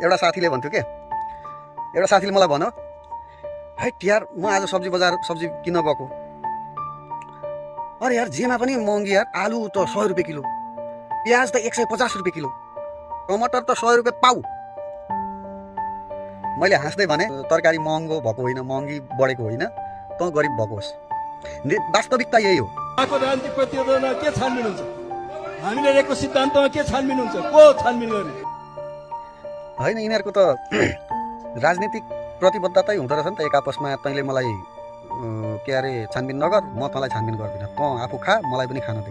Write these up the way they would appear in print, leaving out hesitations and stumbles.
एउटा साथीले भन्थ्यो के, एउटा साथीले मलाई भन्यो, है यार म आज सब्जी किन्न गएको, अरे यार जेमा पनि महँगी यार, आलु त 100 रुपियाँ किलो, प्याज त 150 रुपियाँ किलो, टमाटर त 100 रुपियाँ पाउ। मैले हाँस्दै भने तरकारी महँगो भएको होइन, महँगी बढेको होइन, त गरिब भएको होस्। वास्तविकता यही हो। राजनीतिक प्रतिबद्धतामा के छानबिन हुन्छ? हामीले लिएको सिद्धान्तमा के छानबिन हुन्छ? को छानबिन गर्ने? होइन, यिनीहरूको त राजनीतिक प्रतिबद्धतै हुँदो रहेछ नि त। एक आपसमा तैँले मलाई के अरे छानबिन नगर, म तँलाई छानबिन गर्दिनँ, तँ आफू खा, मलाई पनि खान दे।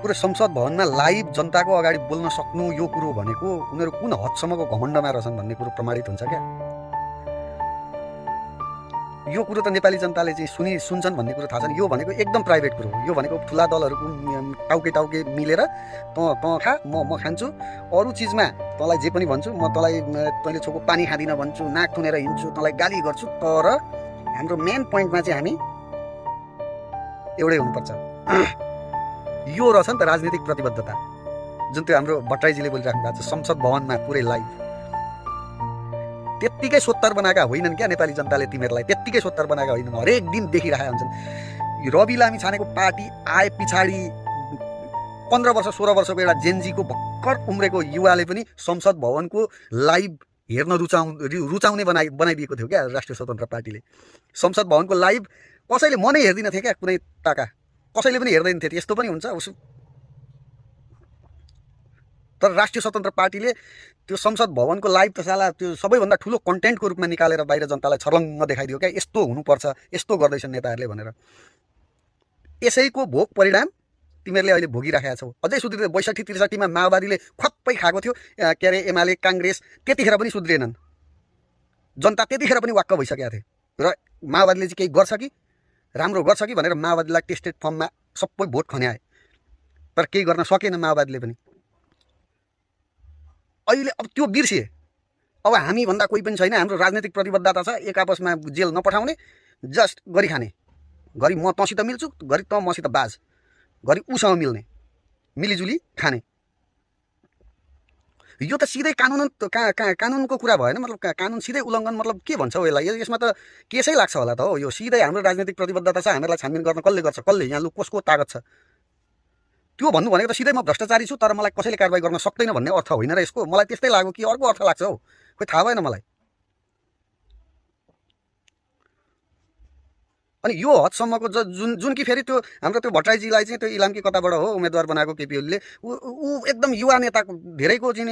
पुरै संसद भवनमा लाइभ जनताको अगाडि बोल्न सक्नु, यो कुरो भनेको उनीहरू कुन हदसम्मको घमण्डमा रहेछन् भन्ने कुरो प्रमाणित हुन्छ क्या। यो कुरो त नेपाली जनताले चाहिँ सुन्छन् भन्ने कुरो थाहा छ नि। यो भनेको एकदम प्राइभेट कुरो हो। यो भनेको ठुला दलहरूको टाउके मिलेर तँ खा, म खान्छु, अरू चिजमा तँलाई जे पनि भन्छु, म तँलाई तैँले छोको पानी खाँदिनँ भन्छु, नाक थुनेर हिँड्छु, तँलाई गाली गर्छु, तर हाम्रो मेन पोइन्टमा चाहिँ हामी एउटै हुनुपर्छ। यो रहेछ नि त राजनीतिक प्रतिबद्धता, जुन त्यो हाम्रो भट्टराईजीले बोलिराख्नु भएको छ संसद भवनमा पुरै लाइभ। त्यत्तिकै सोत्तर बनाएका होइनन् क्या नेपाली जनताले तिमीहरूलाई, त्यत्तिकै सोत्तर बनाएका होइनन्, हरेक दिन देखिरहेका हुन्छन्। रवि लामी छानेको पार्टी आए पछाडि 15 वर्ष 16 वर्षको एउटा जेनजीको भर्खर उम्रेको युवाले पनि संसद भवनको लाइभ हेर्न रुचाउने बनाइदिएको थियो क्या राष्ट्रिय स्वतन्त्र पार्टीले। संसद भवनको लाइभ कसैले मनै हेर्दिन थिए क्या, कुनै ताका कसैले पनि हेर्दैन थिए। यस्तो पनि हुन्छ उसो। तर राष्ट्रिय स्वतन्त्र पार्टीले त्यो संसद भवनको लाइभ त साला त्यो सबैभन्दा ठुलो कन्टेन्टको रूपमा निकालेर बाहिर जनतालाई छर्लङ्ग देखाइदियो क्या, यस्तो हुनुपर्छ, यस्तो गर्दैछन् नेताहरूले भनेर। यसैको भोग परिणाम तिमीहरूले अहिले भोगिराखेका छौ। अझै सुध्रिँदैन। 62-63 माओवादीले खप्पै खाएको थियो, के अरे एमाले काङ्ग्रेस, त्यतिखेर पनि सुध्रिएनन्। जनता त्यतिखेर पनि वाक्क भइसकेका थिए। र माओवादीले चाहिँ केही गर्छ कि, राम्रो गर्छ कि भनेर माओवादीलाई टेस्टेड फर्ममा सबै भोट खन्याए, तर केही गर्न सकेन माओवादीले पनि। अहिले अब त्यो बिर्सिए। अब हामीभन्दा कोही पनि छैन, हाम्रो राजनीतिक प्रतिबद्धता छ, एक आपसमा जेल नपठाउने, जस्ट गरी खाने, घरि म तँसित मिल्छु, घरि तँ मसित बाज, घरि उसँग मिल्ने, मिलिजुली खाने। यो त सिधै कानुनको कुरा भएन। मतलब कानुन सिधै उल्लङ्घन, मतलब के भन्छ यसलाई? यसमा त केसै लाग्छ होला त हो। यो सिधै हाम्रो राजनीतिक प्रतिबद्धता छ, हामीलाई छानबिन गर्न कसले गर्छ, कसले, यहाँ लु कसको तागत छ? त्यो भन्नु भनेको त सिधै म भ्रष्टाचारी छु तर मलाई कसैले कारबाही गर्न सक्दैन भन्ने अर्थ होइन र यसको। मलाई त्यस्तै लाग्यो कि अर्को अर्थ लाग्छ हौ, खोइ थाहा भएन मलाई। अनि यो हदसम्मको जुन कि फेरि त्यो हाम्रो त्यो भट्टराईजीलाई चाहिँ त्यो इलामकी कताबाट हो उम्मेदवार बनाएको केपी ओलीले, ऊ एकदम युवा नेताको धेरैको चाहिँ